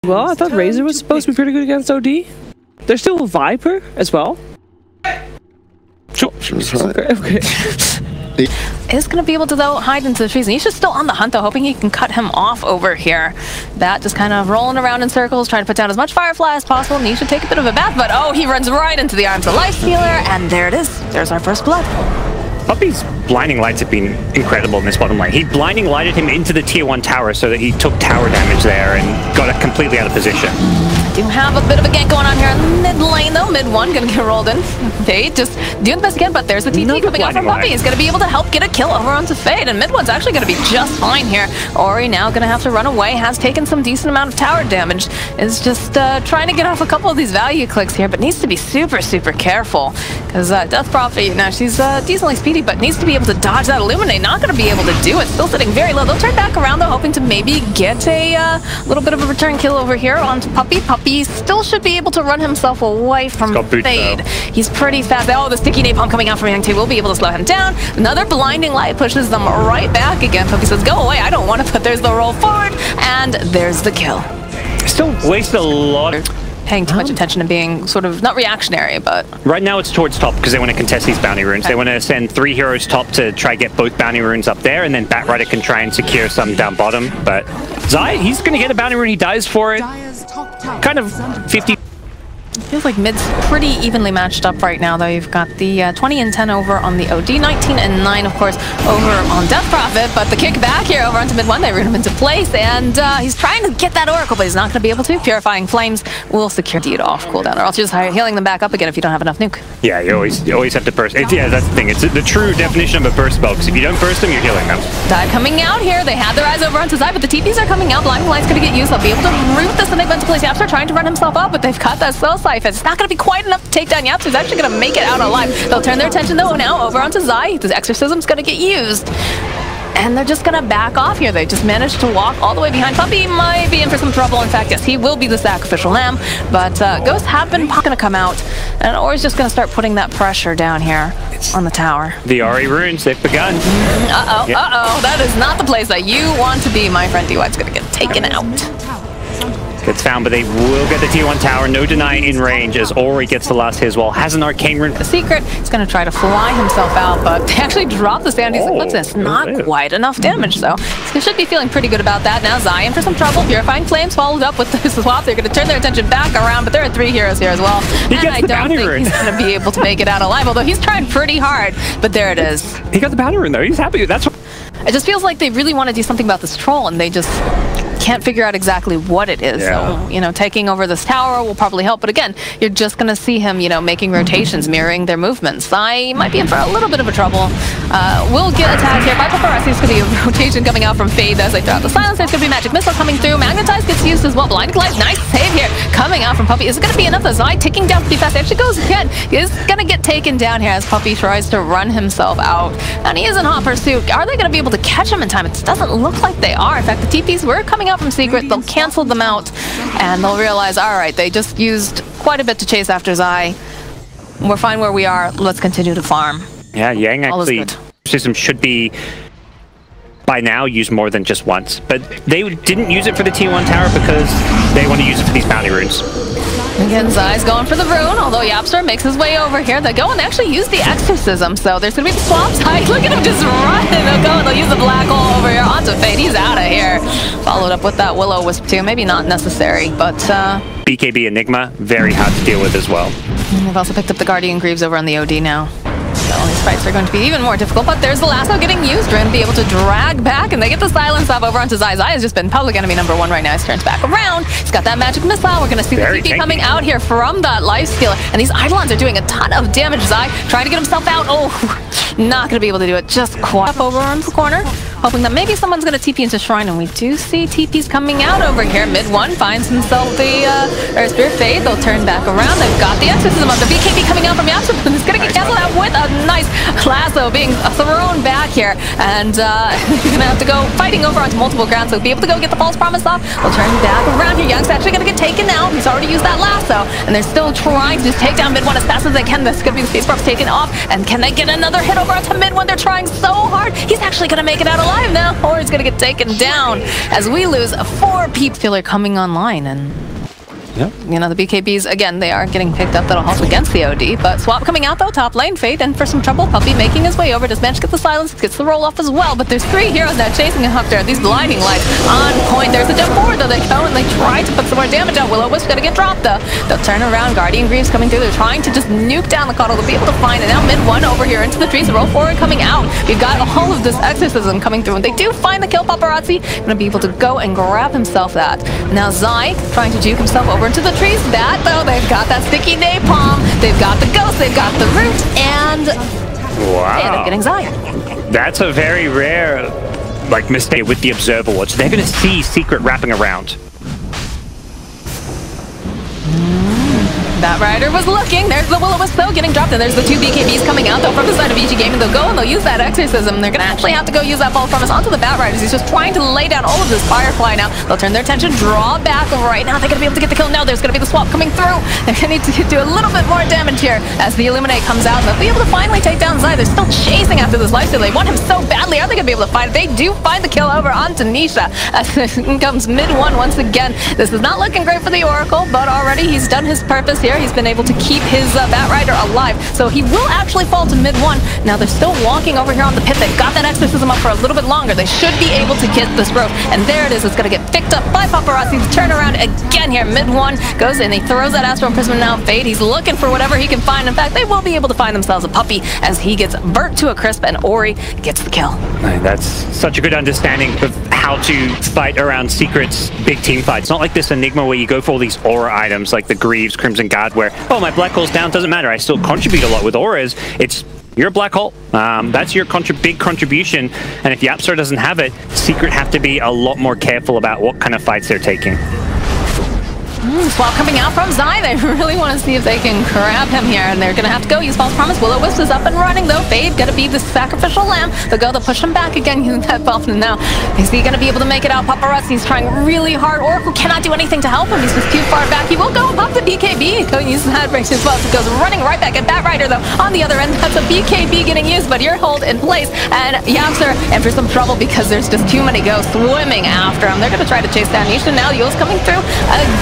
Well, I thought Razor was supposed to be pretty good against OD. There's still Viper as well. Sure. Okay. Is going to be able to, though, hide into the trees. And he's just still on the hunt, though, hoping he can cut him off over here. That just kind of rolling around in circles, trying to put down as much Firefly as possible. And he should take a bit of a bath, but oh, he runs right into the arms of Lifestealer, and there it is. There's our first blood. Puppy's blinding lights have been incredible in this bottom lane. He blinding lighted him into the tier 1 tower so that he took tower damage there and got it completely out of position. Do have a bit of a gank going on here in mid lane, though. Mid 1 gonna get rolled in. Fade just doing the best again, but there's the TT coming out from Puppy. He's gonna be able to help get a kill over onto Fade, and mid 1's actually gonna be just fine here. Ori now gonna have to run away, has taken some decent amount of tower damage, is just trying to get off a couple of these value clicks here, but needs to be super, super careful, because Death Prophet, you know, she's decently speedy, but needs to be able to dodge that Illuminate. Not gonna be able to do it. Still sitting very low. They'll turn back around, though, hoping to maybe get a little bit of a return kill over here onto Puppy. Puppy still should be able to run himself away from Fade. He's pretty fast. Oh, the sticky napalm coming out from Yang 2 will be able to slow him down. Another blinding light pushes them right back again. Puppy says, go away, I don't want to, but there's the roll forward, and there's the kill. Still wasted a lot. Paying too much attention to being sort of, not reactionary, but... Right now it's towards top because they want to contest these bounty runes. They want to send 3 heroes top to try get both bounty runes up there, and then Batrider can try and secure some down bottom. But Zai, he's going to get a bounty rune, he dies for it. Kind of 50... Feels like mid's pretty evenly matched up right now, though. You've got the 20 and 10 over on the OD, 19 and 9, of course, over on Death Prophet. But the kick back here over onto mid 1, they root him into place, and he's trying to get that Oracle, but he's not going to be able to. Purifying Flames will secure it off cooldown, or else you're just healing them back up again if you don't have enough nuke. Yeah, you always have to burst. Yeah, that's the thing. It's the true definition of a burst spell, because if you don't burst them, you're healing them. Dive coming out here. They had their eyes over onto Zai, but the TPs are coming out. Blinding Light's going to get used. They'll be able to root this, and they've been to place. Yapster trying to run himself up, but they've cut that Spell Siphon. It's not going to be quite enough to take down Yapster. He's actually going to make it out alive. They'll turn their attention, though, now over onto Zai. The Exorcism's going to get used. And they're just going to back off here. They just managed to walk all the way behind. Puppy might be in for some trouble. In fact, yes, he will be the sacrificial lamb. But Ghosts have been going to come out. And Ori's just going to start putting that pressure down here on the tower. The Ori runes, they've begun. Uh-oh, yep. Uh-oh. That is not the place that you want to be, my friend. DY's going to get taken out. Gets found, but they will get the tier 1 tower. No deny in range as Ori gets the last hit as well. Has an arcane rune. The secret, he's going to try to fly himself out, but they actually drop the stand. He's like, what's this? Not quite enough damage, though. He should be feeling pretty good about that. Now Zai in for some trouble. Purifying Flames followed up with the swap. They're going to turn their attention back around, but there are 3 heroes here as well. And I don't think he's going to be able to make it out alive, although he's trying pretty hard. But there it is. He got the bounty rune, though. He's happy. That's what... It just feels like they really want to do something about this troll, and they just can't figure out exactly what it is. Yeah. So, you know, taking over this tower will probably help. But again, you're just going to see him, you know, making rotations, mirroring their movements. I might be in for a little bit of a trouble. We'll get attacked here. By Paparazzi, it's going to be a rotation coming out from Fade as they throw out the silence. There's going to be Magic Missile coming through. Magnetize gets used as well. Blinding Light, nice save here. Coming out from Puppy. Is it going to be enough? The Zai ticking down pretty fast. It actually goes again. He is going to get taken down here as Puppy tries to run himself out. And he is in hot pursuit. Are they going to be able to catch him in time? It doesn't look like they are. In fact, the TPs were coming out from Secret. They'll cancel them out, and they'll realize, all right, they just used quite a bit to chase after Zai. We're fine where we are. Let's continue to farm. Yeah, Yang actually system should be by now used more than just once, but they didn't use it for the tier 1 tower because they want to use it for these bounty runes. Again, Zai's going for the rune, although Yapster makes his way over here. They go and actually use the exorcism, so there's going to be the swap side. Look at him just run. They'll go and they'll use the black hole over here onto Fade. He's out of here. Followed up with that Will-O-Wisp too. Maybe not necessary, but... BKB Enigma, very hard to deal with as well. They've also picked up the Guardian Greaves over on the OD now. So these fights are going to be even more difficult, but there's the lasso getting used. We're going to be able to drag back, and they get the silence off over onto Zai. Zai has just been public enemy number 1 right now. He turns back around. He's got that Magic Missile. We're going to see the TP coming out here from that Lifestealer, and these Eidolons are doing a ton of damage. Zai trying to get himself out. Oh, not going to be able to do it. Just quite up over on the corner, hoping that maybe someone's going to TP into Shrine, and we do see TPs coming out over here. Mid 1 finds himself the Earth Spirit Fade. They'll turn back around. They've got the Exorcism up. The BKB coming out from Yapster. It's going to get canceled out with a nice lasso being thrown back here, and he's going to have to go fighting over onto multiple grounds, so be able to go get the false promise off. We'll turn back around here. Young's actually going to get taken out. He's already used that lasso, and they're still trying to just take down mid 1 as fast as they can. This is going to be the Space Props taken off, and can they get another hit over onto mid 1? They're trying so hard. He's actually going to make it out alive. alive now, or he's gonna get taken down as we lose 4 people. Feel are coming online, and Yep. you know, the BKBs, again, they are getting picked up. That'll help against the OD. But Swap coming out, though, top lane. Fade, and for some trouble, Puppey making his way over. Does manage to get the silence, gets the roll-off as well. But there's 3 heroes now chasing him up there. These blinding lights on point. There's a jump forward, though. They go, and they try to put some more damage out. Will-O-Wisp gonna get dropped, though. They'll turn around. Guardian Greaves coming through. They're trying to just nuke down the Coddle. They'll be able to find it. Now mid-1 over here into the trees. Roll forward coming out. We've got all of this exorcism coming through. And they do find the kill. Paparazzi gonna be able to go and grab himself that. Now Zai trying to juke himself over into the trees. Though they've got that sticky napalm, they've got the ghost, they've got the root, and wow, yeah, they're getting Zai. That's a very rare mistake with the Observer Watch. They're going to see Secret wrapping around. That Rider was looking. There's the Will-O-Wisp, though, getting dropped, and there's the 2 BKBs coming out, though, from the side of Vici Gaming. They'll go and they'll use that Exorcism. They're going to actually have to go use that Fall Promise onto the Bat Riders. He's just trying to lay down all of this Firefly now. They'll turn their attention, draw back right now. They're going to be able to get the kill. No, there's going to be the swap coming through. They're going to need to do a little bit more damage here as the Illuminate comes out, and they'll be able to finally take down Zai. They're still chasing after this lifesteal. They want him so badly. Are they going to be able to find it? They do find the kill over onto Nisha. As comes mid-1 once again. This is not looking great for the Oracle, but already he's done his purpose here. He's been able to keep his Bat Rider alive, so he will actually fall to mid-1. Now they're still walking over here on the pit. They've got that Exorcism up for a little bit longer. They should be able to get this growth, and there it is. It's going to get picked up by Paparazzi. Turn around again here. Mid-1 goes in. He throws that Astral Prism now. Fade. He's looking for whatever he can find. In fact, they will be able to find themselves a Puppey as he gets burnt to a crisp, and Ori gets the kill. That's such a good understanding of how to fight around Secret's big team fight. It's not like this Enigma where you go for all these aura items like the Greaves, Crimson Guard, where, oh, my Black Hole's down, doesn't matter. I still contribute a lot. With auras, it's you're a black hole. That's your big contribution. And if Yapster doesn't have it, Secret have to be a lot more careful about what kind of fights they're taking. Swap coming out from Zai. They really want to see if they can grab him here, and they're going to have to go use False Promise. Will-O-Wisp is up and running, though. Fade going to be the sacrificial lamb. They'll go, they'll push him back again using that buff. And now, is he going to be able to make it out? Paparazzi's trying really hard. Oracle cannot do anything to help him. He's just too far back. He will go and pop the BKB. Go and use that break as well. So goes running right back at Bat Rider, though. On the other end, that's a BKB getting used, but you're hold in place. And Yapster in for some trouble because there's just too many ghosts swimming after him. They're going to try to chase down Nisha. Now Yule's coming through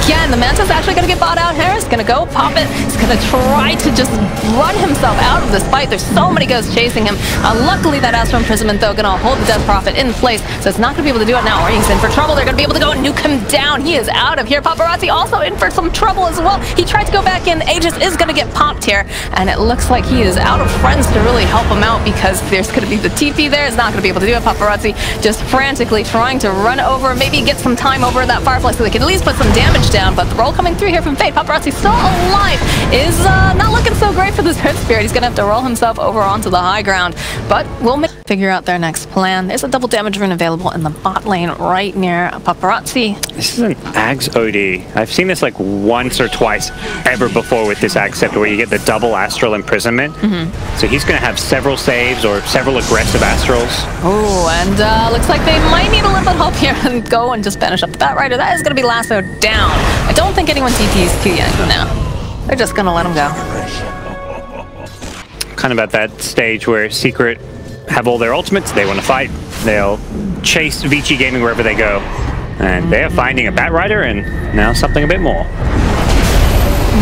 again. The Manta's actually going to get bought out here. He's going to go pop it. He's going to try to just run himself out of this fight. There's so many ghosts chasing him. Luckily, that Astral Imprisonment, though, going to hold the Death Prophet in place, so it's not going to be able to do it now. Or he's in for trouble. They're going to be able to go and nuke him down. He is out of here. Paparazzi also in for some trouble as well. He tried to go back in. Aegis is going to get popped here, and it looks like he is out of friends to really help him out because there's going to be the TP there. It's not going to be able to do it. Paparazzi just frantically trying to run over, maybe get some time over that Firefly so they can at least put some damage down, but the roll coming through here from Fade. Paparazzi still alive. Is not looking so great for this Red Spirit. He's going to have to roll himself over onto the high ground, but we'll figure out their next plan. There's a double damage rune available in the bot lane right near Paparazzi. This is an Ags OD. I've seen this like once or twice ever before with this Ags scepter where you get the double Astral Imprisonment. So he's going to have several saves or several aggressive Astrals. Oh, and looks like they might need a little bit of help here and go and just finish up the Bat Rider. That is going to be lassoed down. I don't think anyone TP's too yet now. They're just going to let him go. Kind of at that stage where Secret have all their ultimates, they want to fight. They'll chase Vici Gaming wherever they go. And they are finding a Bat Rider and now something a bit more.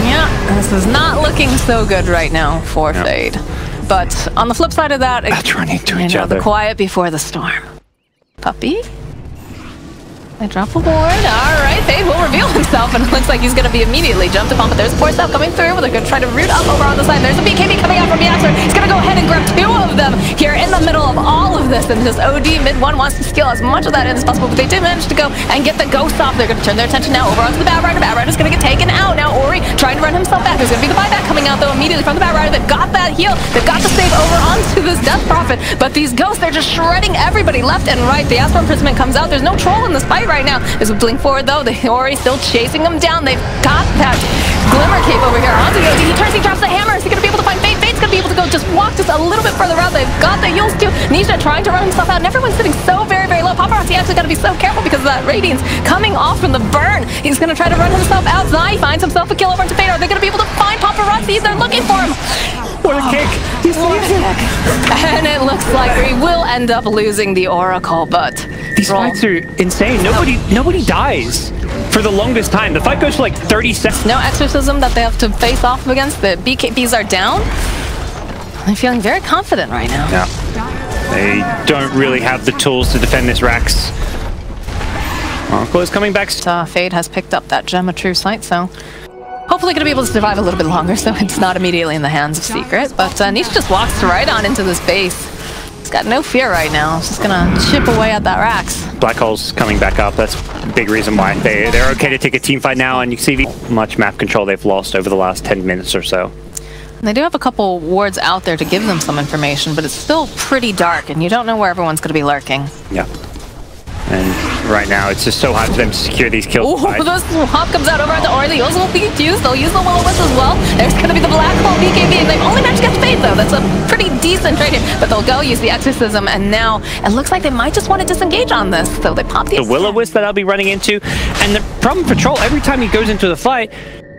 Yeah, this is not looking so good right now for Fade. But on the flip side of that, that's running to each other. The quiet before the storm. Puppey? They drop a ward. Alright, Fade will reveal himself, and it looks like he's going to be immediately jumped upon, but there's a force out coming through. They're going to try to root up over on the side. There's a BKB coming out from Yapster. He's going to go ahead and grab 2 of them here in the middle of all of this, and just OD mid-1 wants to steal as much of that in as possible, but they did manage to go and get the ghost off. They're going to turn their attention now over onto the Bat Rider. Bat Rider's going to get taken out. Now Ori trying to run himself back. There's going to be the buyback coming out, though, immediately from the Bat Rider. They've got that heal. They've got the save over onto this Death Prophet, but these ghosts, they're just shredding everybody left and right. The Astral Imprisonment comes out. There's no troll in this fight right now. There's a blink forward, though. The Ori still chasing them down. They've got that Glimmer Cape over here onto the OD. He turns, he drops the hammer. Is he going to be able to find Fade? Fade's going to be able to go just walk just a little bit further out. They've got the Yules too. Nisha trying to run himself out, and everyone's sitting so very, very low. Paparazzi actually got to be so careful because of that Radiance coming off from the burn. He's going to try to run himself out. Zai finds himself a kill over into Fade. Are they going to be able to find Paparazzi? They're looking for him. What a kick! He's And it looks looks like we will end up losing the Oracle, but these fights are insane. Nobody dies for the longest time. The fight goes for like 30 seconds. No exorcism that they have to face off against. The BKBs are down. I'm feeling very confident right now. Yeah. They don't really have the tools to defend this Rax. Oracle is coming back. Fade has picked up that gem of true sight, so hopefully gonna be able to survive a little bit longer, so it's not immediately in the hands of Secret. But Nisha just walks right on into this base. He's got no fear right now. He's just gonna chip away at that Rax. Black Hole's coming back up. That's a big reason why they're okay to take a team fight now, and you see how much map control they've lost over the last 10 minutes or so. And they do have a couple wards out there to give them some information, but it's still pretty dark, and you don't know where everyone's gonna be lurking. Yeah. And right now, it's just so hard for them to secure these kills. Ooh, the swap comes out over on the Ori. The Yozo will be used. They'll use the Will-O-Wisp as well. There's going to be the Black Hole BKB, and they've only managed to get Fade, though. That's a pretty decent trade here. But they'll go use the Exorcism, and now it looks like they might just want to disengage on this. So they pop the Will-O-Wisp that I'll be running into. And the problem for Troll, every time he goes into the fight,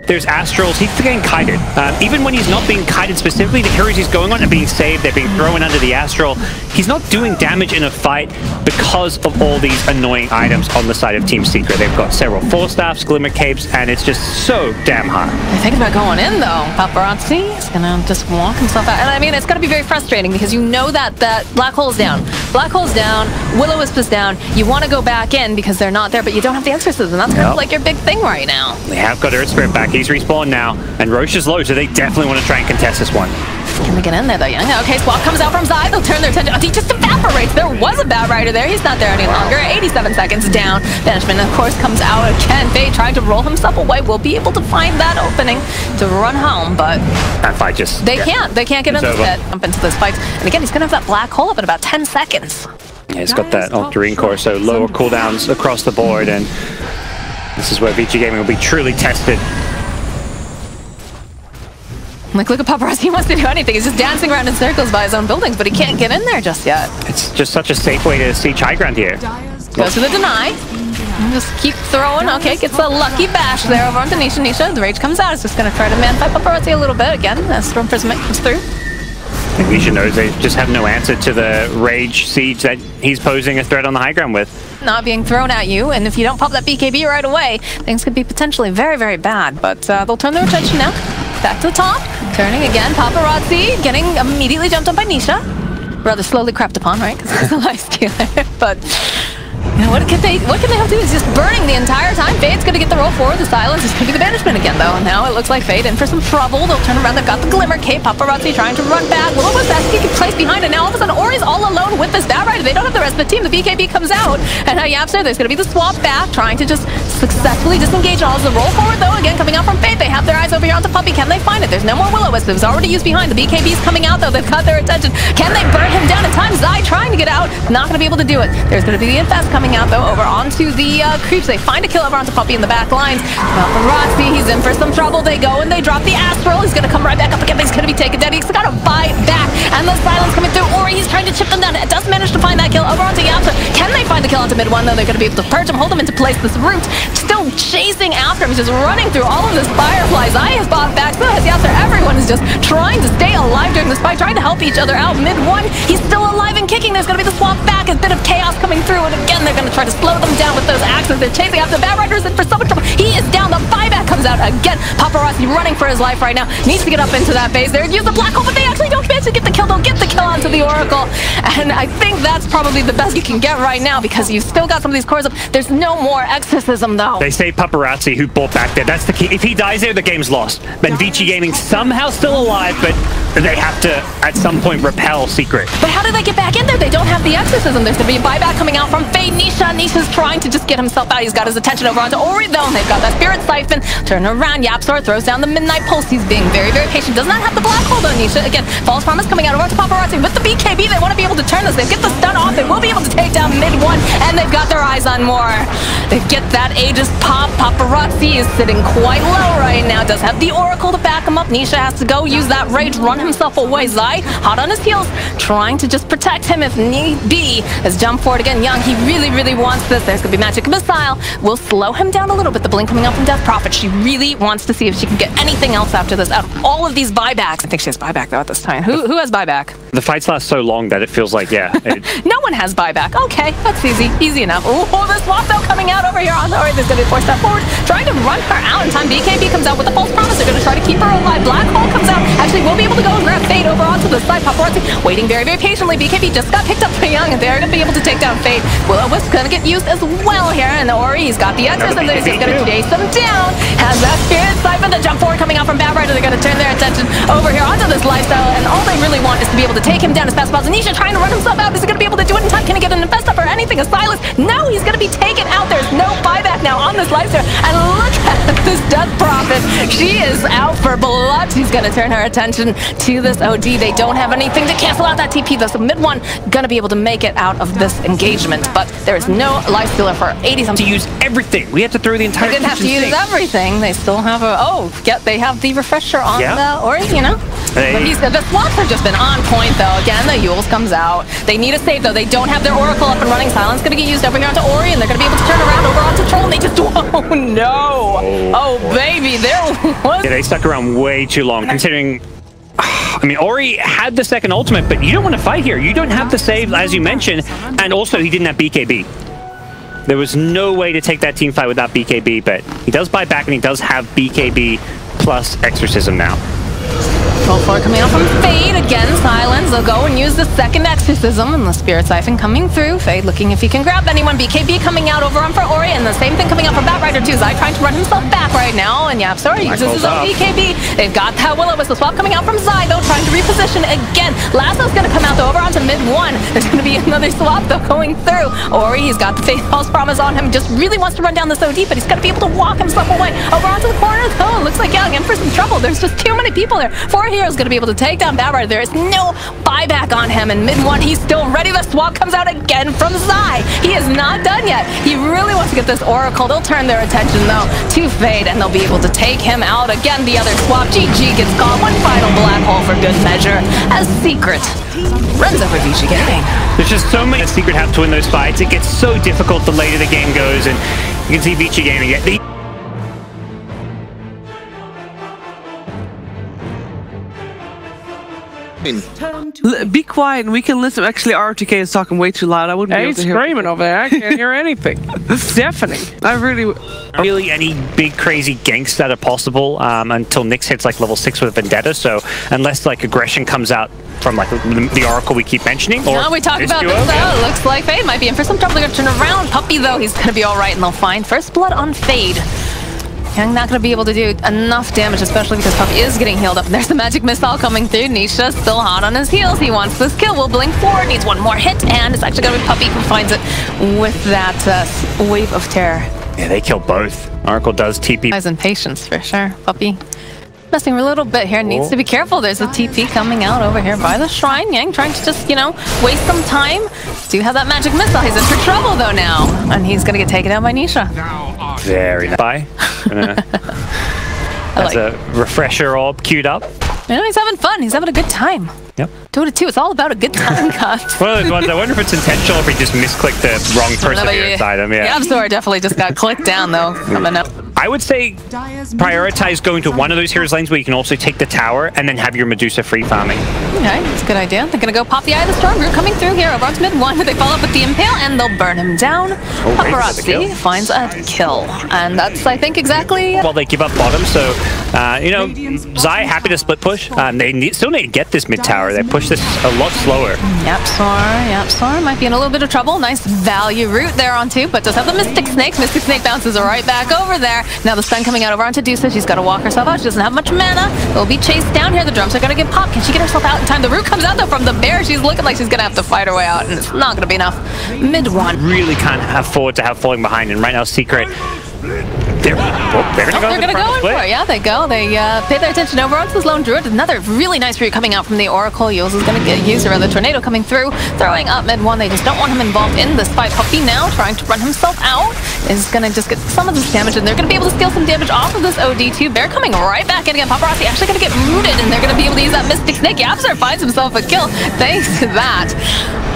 there's Astrals. He's getting kited. Even when he's not being kited specifically, the heroes he's going on are being saved. They're being thrown under the Astral. He's not doing damage in a fight because of all these annoying items on the side of Team Secret. They've got several Force Staffs, Glimmer Capes, and it's just so damn hard. They're thinking about going in, though. Paparazzi is going to just walk himself out. And I mean, it's going to be very frustrating because you know that Black Hole's down. Black Hole's down. Will-O-Wisp is down. You want to go back in because they're not there, but you don't have the Exorcism. That's kind of like your big thing right now. They have got Earth Spirit back. He's respawned now, and Roche is low, so they definitely want to try and contest this one. Can they get in there, though, Young? Okay, Swap comes out from Zai. They'll turn their attention. Oh, he just evaporates. There was a Bat Rider there. He's not there any longer. 87 seconds down. Banishment, of course, comes out again. Fade trying to roll himself away. Will be able to find that opening to run home, but that fight just... They can't get in this pit. Jump into this fight. And again, he's going to have that Black Hole up in about 10 seconds. Yeah, he's got that Octarine core, so lower cooldowns across the board, and this is where Vici Gaming will be truly tested. Like, look at Paparazzi. He wants to do anything. He's just dancing around in circles by his own buildings, but he can't get in there just yet. It's just such a safe way to siege high ground here. Goes to the deny. And just keep throwing. Okay, gets a lucky bash there over onto Nisha. Nisha, the rage comes out. It's just going to try to man-fight Paparazzi a little bit again as Storm Prism comes through. I think Nisha knows they just have no answer to the rage siege that he's posing a threat on the high ground with. Not being thrown at you, and if you don't pop that BKB right away, things could be potentially very, very bad. But they'll turn their attention now. Back to the top, turning again. Paparazzi getting immediately jumped on by Nisha. Rather slowly crept upon, right? Because he's a life stealer. But you know, what can they hope to do? Is just burning the entire time. Fade's going to get the roll forward. The silence is going to be the banishment again, though. And now it looks like Fade in for some trouble. They'll turn around. They've got the Glimmer Cape. Paparazzi trying to run back. Will-O-Wisp asking to place behind, and now all of a sudden Ori's all alone with this Bat Rider. They don't have the rest of the team. The BKB comes out, and now Yapster, there's going to be the swap back, trying to just successfully disengage all of the roll forward, though. Again, coming out from Fade. They have their eyes over here onto Puppy. Can they find it? There's no more Will-O-Wisp. It was already used behind. The BKB's coming out, though. They've got their attention. Can they burn him down in time? Zai trying to get out. Not going to be able to do it. There's going to be the Infest coming out, though, over onto the creeps. They find a kill over onto Puppy in the back lines. Paparazzi, he's in for some trouble. They go and they drop the Astral. He's going to come right back up again. He's going to be taken down. He's got to fight back. And the silence coming through. Ori, he's trying to chip them down. It does manage to find that kill over onto Yapster. Can they find the kill onto mid one, though? They're going to be able to purge him, hold him into place. This root still chasing after him. He's just running through all of this Fireflies. Zai has bought back. So has Yapster. Everyone is just trying to stay alive during this fight, trying to help each other out. Mid one, he's still alive and kicking. There's going to be the swap back. A bit of chaos coming through. And again, they're going to try to slow them down with those axes. They're chasing after the Bat Rider's in for so much trouble. He is down. The buyback comes out again. Paparazzi running for his life right now. Needs to get up into that base. They're use the Black Hole, but they actually don't manage to get the kill. They'll get the kill onto the Oracle. And I think that's probably the best you can get right now because you've still got some of these cores up. There's no more Exorcism, though. They say Paparazzi, who bought back there. That's the key. If he dies there, the game's lost. Then Vici Gaming somehow still alive, but they have to, at some point, repel Secret. But how do they get back in there? They don't have the Exorcism. There's going to be a buyback coming out from Fade. Nisha's trying to just get himself out. He's got his attention over onto Ori, though. And they've got that Spirit Siphon. Turn around. Yapsor throws down the Midnight Pulse. He's being very, very patient. Does not have the Black Hole, though, Nisha. Again, False Promise coming out over to Paparazzi. With the BKB, they want to be able to turn this. They get the stun off. They will be able to take down mid one. And they've got their eyes on more. They get that Aegis pop. Paparazzi is sitting quite low right now. Does have the Oracle to back him up. Nisha has to go use that rage, run himself away. Zai, hot on his heels, trying to just protect him if need be. As jump forward again, Young, he really, really wants this. There's going to be Magic Missile. Will slow him down a little bit. The blink coming out from Death Prophet. She really wants to see if she can get anything else after this out of all of these buybacks. I think she has buyback, though, at this time. Who has buyback? The fights last so long that it feels like, yeah. No one has buyback. Okay, that's easy. Easy enough. Oh, the swap though coming out over here on the right. There's going to be a 4-step forward. Trying to run her out in time. BKB comes out with a false promise. They're going to try to keep her alive. Black Hole comes out. Actually, we'll be able to go and grab Fade over onto the side. Paparazzi waiting very, very patiently. BKB just got picked up by Young, and they're going to be able to take down Fade. Will-O-Wisp going to get used as well here, and Ori, he's got the X's, and he's going to chase them down. Has that Spirit Siphon, the jump forward coming out from Bad Rider. They're going to turn their attention over here onto this lifestyle, and all they really want is to be able to take him down as fast as possible. Nisha trying to run himself out. Is he going to be able to do it in time? Can he get an infest up or anything? A Silas? No, he's going to be taken out. There's no buyback now on this lifestyle, and look at this Death Prophet. She is out for blood. She's going to turn her attention to this OD. They don't have anything to cancel out that TP, though, so mid one going to be able to make it out of this engagement, but there is no life stealer for 80-something. To use everything. We have to throw the entire They didn't have to use everything. They still have a... Oh, yeah, they have the refresher on the Ori, you know? Hey. But the swaps have just been on point, though. Again, the Yules comes out. They need a save, though. They don't have their Oracle up and running. Silence going to get used over here onto Ori, and they're going to be able to turn around over onto Troll, and they just... Oh, no! Oh, baby, there was... Yeah, they stuck around way too long, considering... I mean, Ori had the second ultimate, but you don't want to fight here. You don't have the save, as you mentioned, and also he didn't have BKB. There was no way to take that team fight without BKB, but he does buy back, and he does have BKB plus Exorcism now. Roll forward coming out from Fade. Again, Silence. They'll go and use the second Exorcism, and the Spirit Siphon coming through. Fade looking if he can grab anyone. BKB coming out over on for Ori, and the same thing coming out from Bat Rider too. Zai trying to run himself back right now, and yeah, sorry, uses his own BKB. They've got that Will-O-Wisp swap coming out from Zai, though, trying to reposition again. Lasso's going to come out, though, over onto mid one. There's going to be another swap, though, going through. Ori, he's got the Faith False Promise on him, just really wants to run down this OD, but he's going to be able to walk himself away. Over onto the corner, though, it looks like, yeah, again, for some trouble. There's just too many people there. 4 heroes going to be able to take down Bad Rider. There is no buyback on him, and mid one, he's still ready. The swap comes out again from Zai. He is not done yet. He really wants to get this Oracle. They'll turn their attention, though, to Fade, and they'll be able to take him out. Again, the other swap. GG gets caught. One final Black Hole for good measure, as Secret runs over Vici Gaming. There's just so many Secret have to win those fights. It gets so difficult the later the game goes, and you can see Vici Gaming get the... Be quiet and we can listen. Actually, RTK is talking way too loud. I wouldn't be able to hear. He's screaming over there. I can't hear anything. It's deafening. I really... Really any big crazy ganks that are possible until Nyx hits like level 6 with Vendetta, so unless like aggression comes out from like the Oracle we keep mentioning. Or now we talk about this, though. It looks like Fade might be in for some trouble. They're going to turn around. Puppy, though, he's going to be alright, and they'll find first blood on Fade. Young not going to be able to do enough damage, especially because Puppy is getting healed up. There's the magic missile coming through. Nisha still hot on his heels. He wants this kill. Will blink forward. Needs one more hit, and it's actually going to be Puppy who finds it with that wave of terror. Yeah, they kill both. Oracle does TP. Eyes and patience for sure. Puppy messing a little bit here. Needs to be careful. There's a TP coming out over here by the shrine. Yang trying to just, you know, waste some time. Do have that magic missile. He's in for trouble though now, and he's gonna get taken out by Nisha. Very nice. Bye. That's a refresher orb queued up. You know, he's having fun. He's having a good time. Yep. Dota 2, it's all about a good time, guys. One of those ones, I wonder if it's intentional or if he just misclicked the wrong perseverance item. Yeah. Yabzor definitely just got clicked down, though, coming up. I would say prioritize going to one of those heroes lanes where you can also take the tower and then have your Medusa free farming. Okay, that's a good idea. They're going to go pop the Eye of the Storm. Root coming through here over onto mid one. They follow up with the Impale, and they'll burn him down. Paparazzi finds a kill. And that's, I think, exactly... Well, they give up bottom, so, you know, Zai happy to split push. They still need to get this mid tower. They push this a lot slower. Yabzor might be in a little bit of trouble. Nice value root there on two, but does have the Mystic Snake. Mystic Snake bounces right back over there. Now the stun coming out over onto Dusa. She's got to walk herself out. She doesn't have much mana. Will be chased down here. The drums are going to get popped. Can she get herself out in time? The root comes out though from the bear. She's looking like she's going to have to fight her way out, and it's not going to be enough. Mid one. Really can't afford to have falling behind, and right now Secret. They're going to go in for it. Yeah, they go. They pay their attention over onto this lone druid. Another really nice root coming out from the Oracle. Yules is going to get used, or the tornado coming through, throwing up mid one. They just don't want him involved in this fight. Puppy now trying to run himself out is going to just get some of this damage, and they're going to be able to steal some damage off of this OD2. Bear coming right back in again. Paparazzi actually going to get rooted, and they're going to be able to use that Mystic Snake. Yabzor finds himself a kill thanks to that.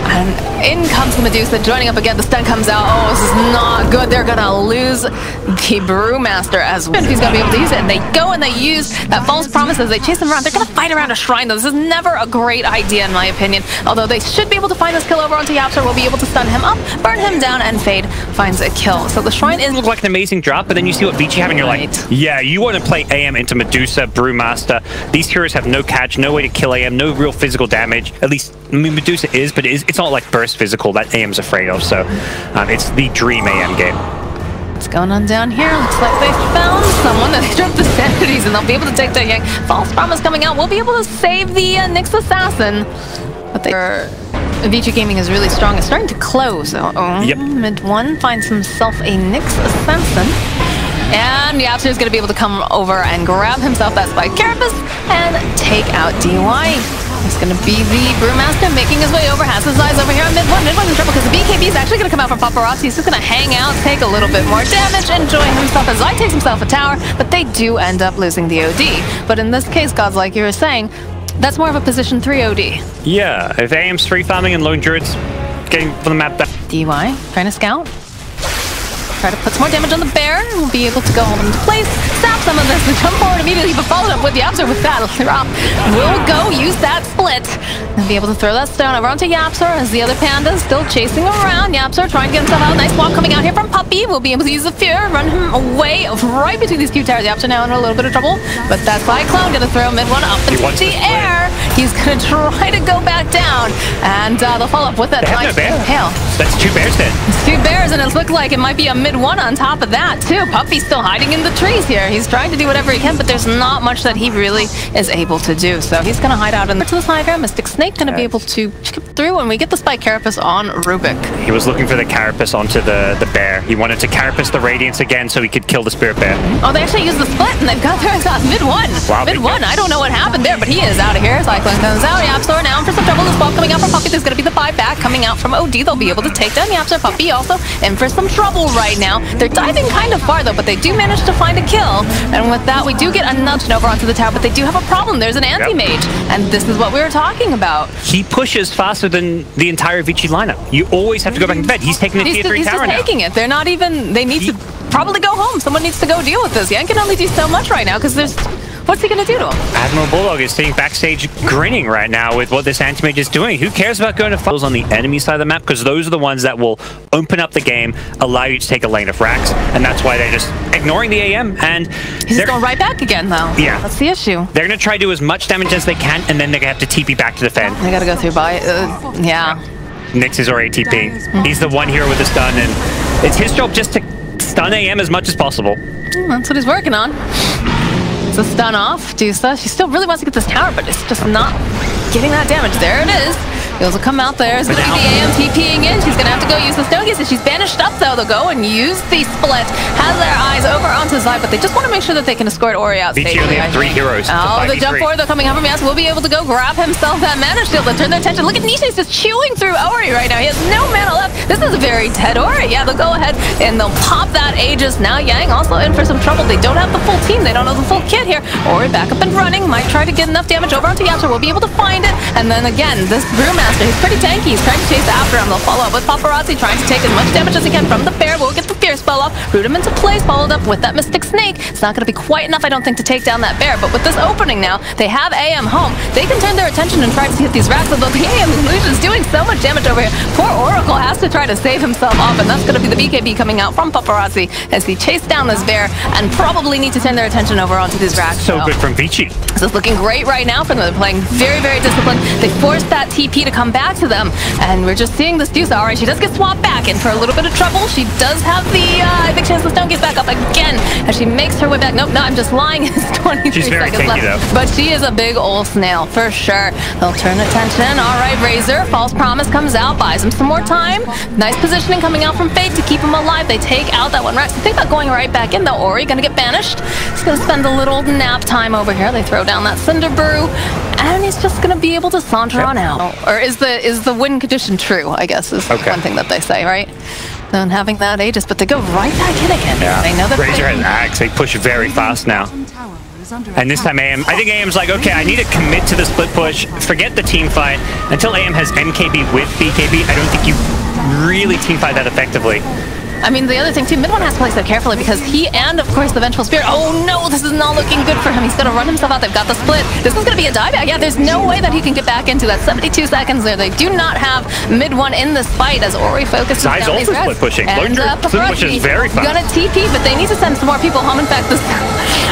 And in comes the Medusa, joining up again. The stun comes out. Oh, this is not good. They're gonna lose the Brewmaster as well. If he's gonna be able to use it, and they go and they use that false promise as they chase him around. They're gonna fight around a shrine, though. This is never a great idea, in my opinion. Although they should be able to find this kill over onto Yapster. We'll be able to stun him up, burn him down, and Fade finds a kill. So the shrine is... Look like an amazing drop, but then you see what Vici have, and you're like, yeah, you want to play AM into Medusa, Brewmaster. These heroes have no catch, no way to kill AM, no real physical damage. At least, I mean, Medusa is, but it's not like burst physical that AM's afraid of. So it's the dream AM game. What's going on down here? Looks like they found someone that stripped the sanities, and they'll be able to take that Yang. False promise coming out. We'll be able to save the Nyx Assassin. But Vici Gaming is really strong. It's starting to close. Yep. Mid one finds himself a Nyx Assassin. And Yapster is going to be able to come over and grab himself that Spike Carapace and take out DY. It's going to be the Brewmaster making his way over, has his eyes over here on mid one. Mid one's in trouble because the BKB is actually going to come out from Paparazzi. He's just going to hang out, take a little bit more damage, enjoy himself as Zai takes himself a tower, but they do end up losing the OD. But in this case, gods, like you were saying, that's more of a position 3 OD. Yeah, if AM's free farming and Lone Druid's getting for the map back. DY trying to scout. Try to put some more damage on the bear. We'll be able to go home into place. Stop some of this and jump forward immediately, but followed up with Yapster with that drop. We'll go use that split and be able to throw that stone over onto Yapster as the other panda's still chasing around. Yapster trying to get himself out. Nice walk coming out here from Puppy. We'll be able to use the fear, run him away right between these two towers. Yapster now in a little bit of trouble, but that Cyclone gonna throw mid one up into the air. He's gonna try to go back down, and they'll follow up with that nice hail. That's 2 bears then. It's 2 bears, and it looks like it might be a mid one on top of that too. Puppy's still hiding in the trees here. He's trying to do whatever he can, but there's not much that he really is able to do. So he's gonna hide out in the high ground. Mystic Snake gonna be able to skip through, and we get the Spike Carapace on Rubik. He was looking for the Carapace onto the bear. He wanted to Carapace the Radiance again so he could kill the Spirit Bear. Oh, they actually used the split, and they've got their exhaust mid one. Wow, mid one. I don't know what happened there, but he is out of here. Cyclone comes out. Yapster now in for some trouble. This ball coming out from Puppy. There's gonna be the 5 back coming out from OD. They'll be able to take down Yapster. Puppy also in for some trouble right now. They're diving kind of far though, but they do manage to find a kill. And with that, we do get a nudge over onto the tower, but they do have a problem. There's an anti-mage, and this is what we were talking about. He pushes faster than the entire Vici lineup. You always have to go back to bed. He's taking the tier 3 tower now. He's just taking it. They're not even, they need to probably go home. Someone needs to go deal with this. Yang can only do so much right now because there's, what's he going to do to him? Admiral Bulldog is sitting backstage grinning right now with what this anti-mage is doing. Who cares about going to files on the enemy side of the map? Because those are the ones that will open up the game, allow you to take a lane of racks, and that's why they're just ignoring the AM. And he's going right back again, though. Yeah. That's the issue. They're going to try to do as much damage as they can, and then they're going to have to TP back to defend. They got to go through by, yeah. Nyx is already TPing. He's the one hero with the stun, and it's his job just to stun AM as much as possible. That's what he's working on. It's a stun off. Dusa, she still really wants to get this tower, but it's just not getting that damage. There it is. He'll come out there. It's going to be the AM TPing in. She's going to have to go use the stone gaze. She's banished up, though. They'll go and use the split. Has their eyes over onto Zai, but they just want to make sure that they can escort Ori out safely. Vici only have 3 heroes. Oh, the jump forward, they're coming up from Yas. Will be able to go grab himself that mana shield and turn their attention. Look at Nishi's just chewing through Ori right now. He has no mana left. This is a very dead Ori. Yeah, they'll go ahead and they'll pop that Aegis. Now Yang also in for some trouble. They don't have the full team. They don't have the full kit here. Ori back up and running. Might try to get enough damage over onto Yapster. We'll be able to find it. And then again, this Brewmaster, he's pretty tanky. He's trying to chase after him. They'll follow up with Paparazzi, trying to take as much damage as he can from the bear. We'll get the fear spell off, root him into place, followed up with that Mystic Snake. It's not going to be quite enough, I don't think, to take down that bear. But with this opening now, they have AM home. They can turn their attention and try to hit these racks. Although the AM illusion is doing so much damage over here. Poor Oracle has to try to save himself off, and that's going to be the BKB coming out from Paparazzi as he chased down this bear and probably need to turn their attention over onto these racks. So good from Vici. This is looking great right now for them. They're playing very, very disciplined. They forced that TP to come back to them, and we're just seeing this Dusa. Alright, she does get swapped back in for a little bit of trouble. She does have the, I think she has the stone gaze back up again as she makes her way back. Nope, no, I'm just lying. It's 23 She's very seconds left. though. But she is a big old snail, for sure. They'll turn attention. Alright, Razor, False Promise comes out, buys him some more time. Nice positioning coming out from Fate to keep him alive. They take out that one rack. So think about going right back in, though. Ori gonna get banished. He's gonna spend a little nap time over here. They throw down that Cinder Brew, and he's just gonna be able to saunter on out. Or is the win condition true, I guess, is one thing that they say, right? Then having that Aegis, but they go right back in again. Yeah. They know that Razor has Axe. They push very fast now. And this time AM, I think AM's like, okay, I need to commit to the split push, forget the team fight. Until AM has MKB with BKB, I don't think you really team fight that effectively. I mean, the other thing too, Mid1 has to play so carefully because he and, of course, the Vengeful Spirit. Oh no, this is not looking good for him. He's going to run himself out. They've got the split. This is going to be a dieback. Yeah, there's no way that he can get back into that. 72 seconds there. They do not have Mid1 in this fight as Ori focuses Zai's down these also split pushing. And split push is very fast. Gonna TP, but they need to send some more people home. In fact, this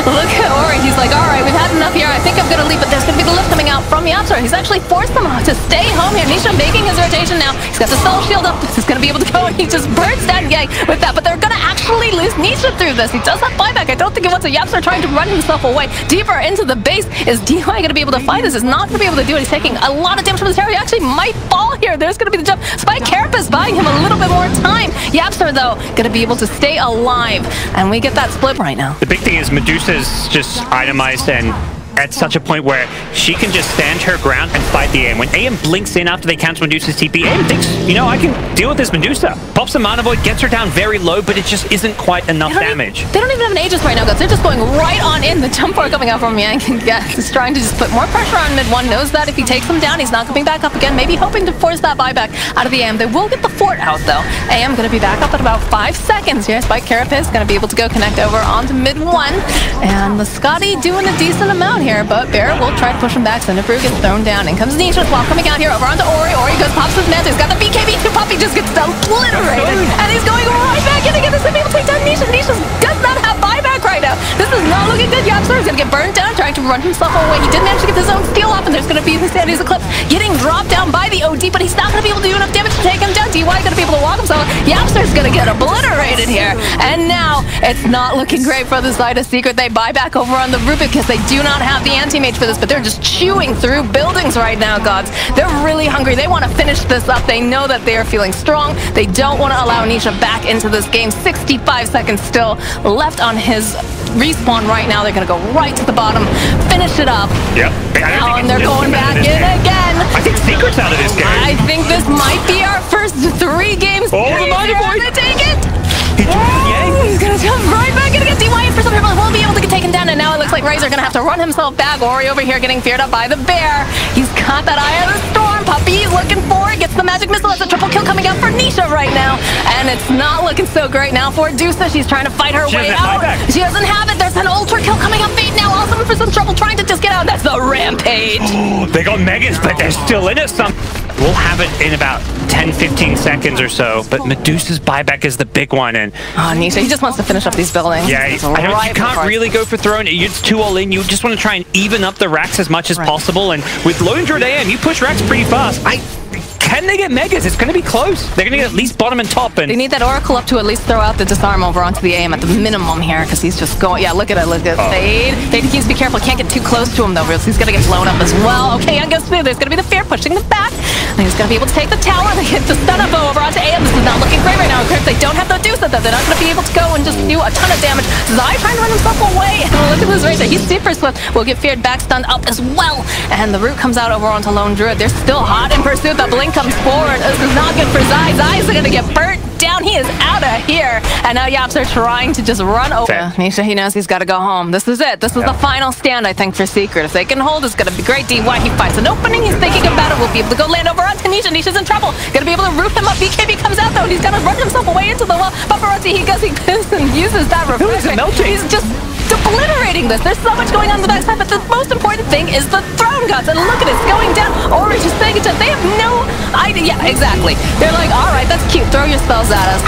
look at Ori. He's like, all right, we've had enough here. I think I'm going to leave, but there's going to be the lift coming out from Yapster. He's actually forced them to stay home here. Nisha making his rotation now. He's got the soul shield up. This is going to be able to go, and he just burns down Yang with that, but they're going to actually lose Nisha through this. He does have buyback. I don't think he wants a Yapster trying to run himself away deeper into the base. Is DY going to be able to fight this? Is not going to be able to do it. He's taking a lot of damage from the tower. He actually might fall here. There's going to be the jump. Spike Carapace buying him a little bit more time. Yapster, though, going to be able to stay alive. And we get that split right now. The big thing is Medusa's just itemized and at such a point where she can just stand her ground and fight the AM. When AM blinks in after they cancel Medusa's TP, AM thinks, you know, I can deal with this Medusa. Pops the Mana Void, gets her down very low, but it just isn't quite enough damage. They don't even have an Aegis right now, guys. They're just going right on in. The jump forward coming out from Yang. Yeah, he's trying to just put more pressure on Mid1. Knows that if he takes him down, he's not coming back up again. Maybe hoping to force that buyback out of the AM. They will get the fort out, though. AM going to be back up at about 5 seconds here. Spike Carapace going to be able to go connect over onto Mid1. And the Scotty doing a decent amount here, but Bear will try to push him back. Senebrew gets thrown down. In comes Nisha while coming out here over onto Ori. Ori goes, pops his mantle. He's got the BKB. Puppy just gets obliterated. And he's going right back in again. This is able to take down Nisha. Nisha does not have buyback right now. This is not looking good. Yapster is going to get burned down, trying to run himself away. He did manage to get his own steal off, and there's going to be Sandy's Eclipse getting dropped down by the OD, but he's not going to be able to do enough damage to take him down. DY going to be able to walk himself. Yapster's going to get obliterated here. And now it's not looking great for the side of Secret. They buy back over on the Rubik because they do not have the anti-mage for this, but they're just chewing through buildings right now, gods. They're really hungry. They want to finish this up. They know that they are feeling strong. They don't want to allow Nisha back into this game. 65 seconds still left on his respawn right now. They're going to go right to the bottom, finish it up. Yep. And they're going back in again. I think Secret's out of this game. I think this might be our first 3 games. Oh, the Mighty Boy! They take it. He's going to jump right back in again. DY for some people will be able to get taken down, and now it looks like Razor going to have to run himself back. Ori over here getting feared up by the bear. He's got that Eye of the Storm. Puppy looking for it. Gets the magic missile. That's a triple kill coming out for Nisha right now. And it's not looking so great now for Dusa. She's trying to fight her way out. She doesn't have it. There's an ultra kill coming up. Fate now also for some trouble trying to just get out. That's the Rampage. Oh, they got Megas, but they're still in it. We'll have it in about 10-15 seconds or so, but Medusa's buyback is the big one. And Nisha, he just wants to finish up these buildings. Yeah, you can't really go for throne. It's too all in. You just want to try and even up the racks as much as possible. And with Lone Druid AM, you push racks pretty fast. Can they get Megas? It's going to be close. They're going to get at least bottom and top. And they need that Oracle up to at least throw out the disarm over onto the AM at the minimum here, because he's just going. Yeah, look at it. Look at Fade. Fade needs to be careful. Can't get too close to him though, because he's going to get blown up as well. Okay, Young goes through. There's going to be the fear pushing them back. And he's going to be able to take the tower. They get the stun up over onto AM. This is not looking great right now. Of course, they don't have the Medusa though. They're not going to be able to go and just do a ton of damage. Zai trying to run himself away. And look at this Razor. He's super swift. Will get feared back, stunned up as well. And the root comes out over onto Lone Druid. They're still hot in pursuit. The blink comes forward. This is not good for Zai. Zai's going to get burnt down. He is out of here. And now Yaps are trying to just run over. Nisha, he knows he's got to go home. This is it. This is the final stand, I think, for Secret. If they can hold, it's going to be great. DY, he finds an opening. He's thinking about it. We'll be able to go land over onto Nisha. Nisha's in trouble. Going to be able to root him up. BKB comes out, though, and he's going to run himself away into the wall. Paparazzi, he goes, he uses that refreshment. He's just obliterating this. There's so much going on the backside, but the most important thing is the throne gods. And look at it, it's going down. Ori just saying it. They have no idea. Yeah, exactly. They're like, all right, that's cute. Throw your spells at us.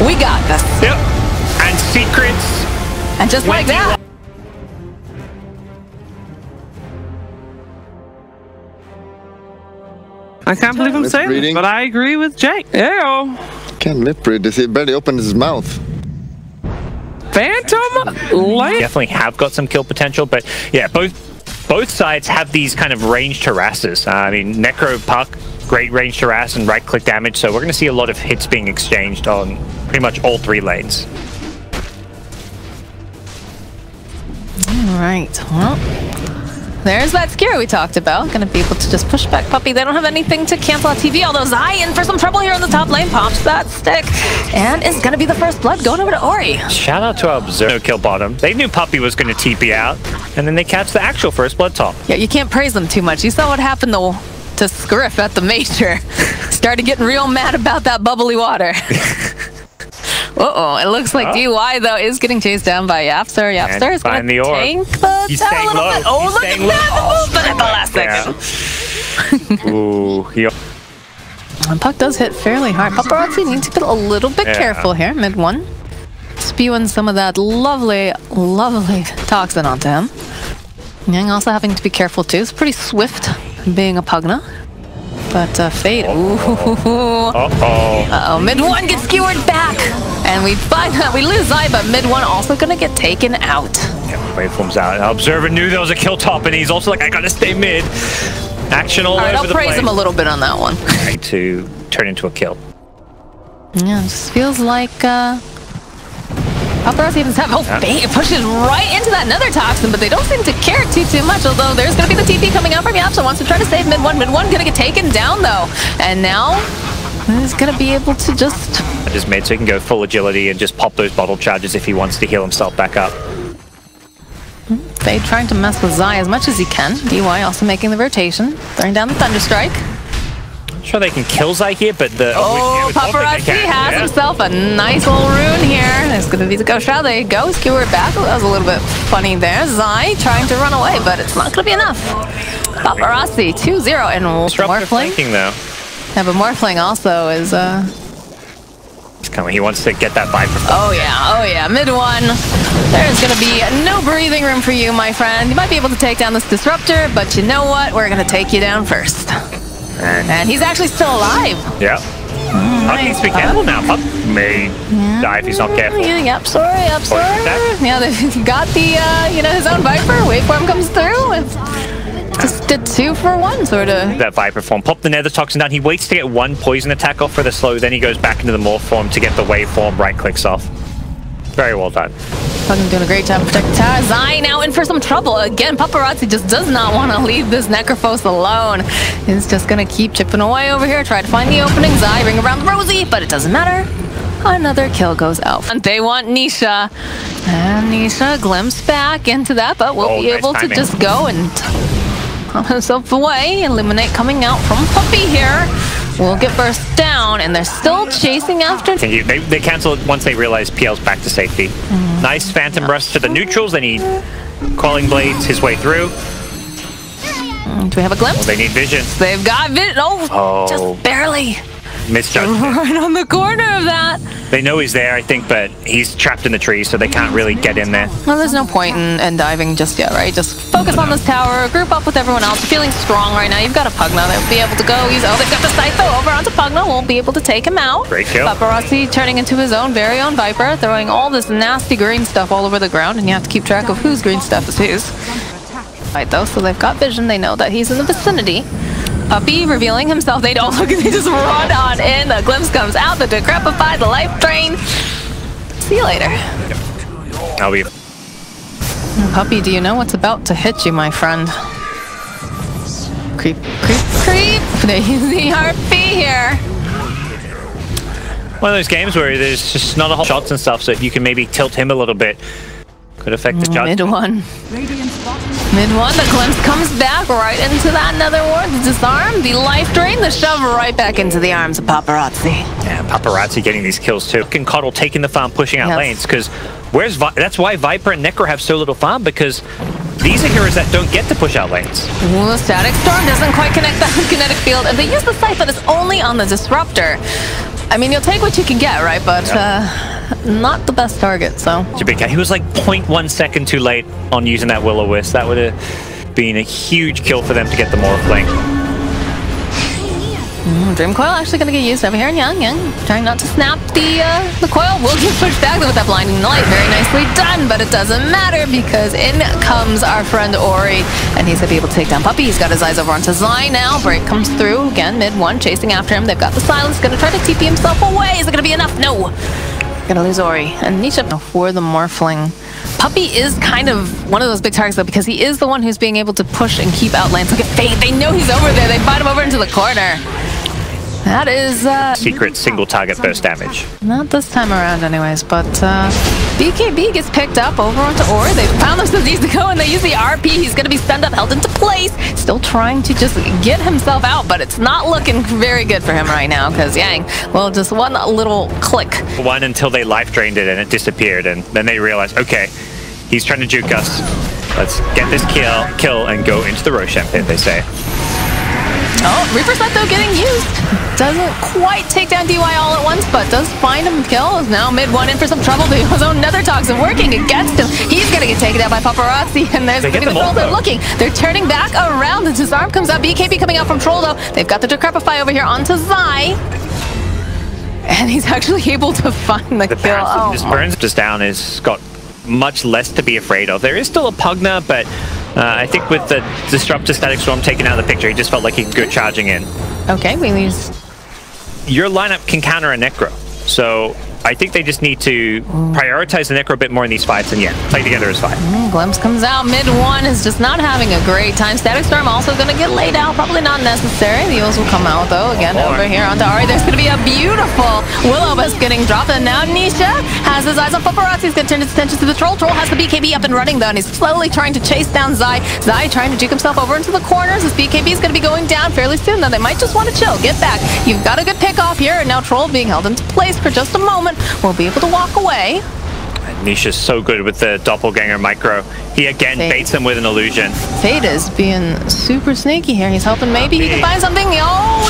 We got this. Yep. And Secrets. And just like that. I can't believe I'm saying this, but I agree with Jake. Ew. Can't lip read this. He barely opened his mouth. Phantom Light. Definitely have got some kill potential, but yeah, both sides have these kind of ranged harasses. I mean, Necro Puck, great range harass and right-click damage, so we're going to see a lot of hits being exchanged on pretty much all 3 lanes. All right, well, there's that skewer we talked about. Gonna be able to just push back Puppey. They don't have anything to cancel out TV, although Zai in for some trouble here on the top lane. Pops that stick, and it's gonna be the first blood going over to Ori. Shout out to our observer. No kill bottom. They knew Puppey was gonna TP out, and then they catch the actual first blood top. Yeah, you can't praise them too much. You saw what happened though to Scriff at the major. Started getting real mad about that bubbly water. Uh-oh, it looks like DY, though, is getting chased down by Yapster. Yapster is going to tank the tower a little bit. Oh, look at that! The movement at the last second. Ooh, And Puck does hit fairly hard. Paparazzi needs to get a little bit careful here, mid one. Spewing some of that lovely, lovely toxin onto him. Yang also having to be careful, too. It's pretty swift, being a Pugna. But Fade, uh-oh, mid one gets skewered back, and we find that we lose Zai, but mid one also gonna get taken out. Yeah, waveform's out. Observer knew there was a kill top, and he's also like, I gotta stay mid. Action all over the place. I'll praise him a little bit on that one. Right to turn into a kill. Yeah, it just feels like Paparazzi even have Fade pushes right into that nether toxin, but they don't seem to care too much, although there's going to be the TP coming out from Yapster. Wants to try to save mid one. Mid one going to get taken down, though. And now he's going to be able to just... His mid, so he can go full agility and just pop those bottle charges if he wants to heal himself back up. Fade trying to mess with Zai as much as he can. DY also making the rotation, throwing down the Thunderstrike. Sure they can kill Zai here, but the Paparazzi has himself a nice little rune here. It's gonna be the ghost shroud. There you go. Skewer back. That was a little bit funny there. Zai trying to run away, but it's not gonna be enough. Paparazzi 2-0 and Morphling. Though. Yeah, but Morphling also is He's coming. He wants to get that Viper. Oh yeah. Mid one. There's gonna be no breathing room for you, my friend. You might be able to take down this disruptor, but you know what? We're gonna take you down first. And he's actually still alive. Yeah. Puck needs to be careful now. Puck may die if he's not careful. Yep, sorry. Yeah, they've got the, his own Viper. Waveform comes through. Just did 2 for 1, sort of. That Viper form. Pop the Nether Toxin down. He waits to get one poison attack off for the slow, then he goes back into the Morph form to get the Waveform, right-clicks off. Very well done. Fucking doing a great job protecting the tower. Zai now in for some trouble. Again, Paparazzi just does not want to leave this Necrophos alone. He's just going to keep chipping away over here, try to find the opening. Zai ring around the Rosie, but it doesn't matter. Another kill goes out. And they want Nisha. And Nisha glimpse back into that, but we'll be able to just go and pop himself away. Eliminate coming out from Puppey here. Will get burst down, and they're still chasing after. They cancel it once they realize PL's back to safety. Nice Phantom Rush to the neutrals. They need Calling Blades his way through. Do we have a glimpse? Well, they need vision. They've got vision. Oh, just barely. Misjudged. Right on the corner of that. They know he's there, I think, but he's trapped in the trees, so they can't really get in there. Well, there's no point in diving just yet, right? Just focus on this tower, group up with everyone else. Feeling strong right now. You've got a Pugna. They'll be able to go. They've got the Scythe over onto Pugna. Won't be able to take him out. Great kill. Paparazzi turning into his very own Viper, throwing all this nasty green stuff all over the ground, and you have to keep track of whose green stuff is whose. Right, though, so they've got vision. They know that he's in the vicinity. Puppey revealing himself. They don't look, they just run on in. The glimpse comes out, the decrepify, the life drain. See you later. I'll be. Puppey, do you know what's about to hit you, my friend? Creep. The easy heartbeat here. One of those games where there's just not a whole shots and stuff, so if you can maybe tilt him a little bit, could affect the judge. Mid one, the glimpse comes back right into that nether ward. The disarm, the life drain, the shove right back into the arms of Paparazzi. Yeah, Paparazzi getting these kills too. And Coddle taking the farm, pushing out lanes, because that's why Viper and Necro have so little farm, because these are heroes that don't get to push out lanes. Ooh, the Static Storm doesn't quite connect that kinetic field, and they use the Scythe, but it's only on the Disruptor. I mean, you'll take what you can get, right? But not the best target, so. He was like 0.1 second too late on using that Will-O-Wisp. That would have been a huge kill for them to get the Morphling. Dream Coil actually going to get used over here, and Yang trying not to snap the coil. Will get pushed back with that blinding light. Very nicely done, but it doesn't matter because in comes our friend Ori, and he's going to be able to take down Puppey. He's got his eyes over onto Zai now. Break comes through again, mid one, chasing after him. They've got the silence, going to try to TP himself away. Is it going to be enough? No. Gonna lose Ori and Nisha for the Morphling. Puppy is kind of one of those big targets, though, because he is the one who's being able to push and keep out lanes. Look at Fade. They know he's over there. They fight him over into the corner. That is... secret single target burst damage. Not this time around anyways, but BKB gets picked up over onto Ori. They found themselves easy to go, and they use the RP. He's going to be stunned up, held into place. Still trying to just get himself out, but it's not looking very good for him right now, because Yang, well, just one little click. One until they life drained it and it disappeared, and then they realized, okay, he's trying to juke us. Let's get this kill and go into the Roshan pit, they say. Oh, Reaper's Sight, though, getting used. Doesn't quite take down DY all at once, but does find him kill. Is now mid-1 in for some trouble. His own Nether Toxin working against him. He's going to get taken down by Paparazzi, and there's going to be the troll. They're looking. They're turning back around. The Disarm comes out. BKB coming out from Troll, though. They've got the Decrepify over here onto Zai. And he's actually able to find the kill. Oh, just burns just down. Is got much less to be afraid of. There is still a Pugna, but I think with the Disruptor Static Storm taken out of the picture, he just felt like he could go charging in. Okay, we lose. Your lineup can counter a Necro, so I think they just need to prioritize the Necro a bit more in these fights, and yeah, play together is fine. Glimpse comes out. Mid-1 is just not having a great time. Static Storm also going to get laid out. Probably not necessary. The Eels will come out, though. Again, over here onto Ari. There's going to be a beautiful Will-O-Wisp getting dropped, and now Nisha has his eyes on Paparazzi. He's going to turn his attention to the Troll. Troll has the BKB up and running, though, and he's slowly trying to chase down Zai. Zai trying to juke himself over into the corners. His BKB is going to be going down fairly soon, though. They might just want to chill. Get back. You've got a good pick off here, and now Troll being held into place for just a moment. We'll be able to walk away. Nisha's so good with the doppelganger micro. He again baits them with an illusion. Fade is being super sneaky here. He's hoping maybe he can find something. Oh,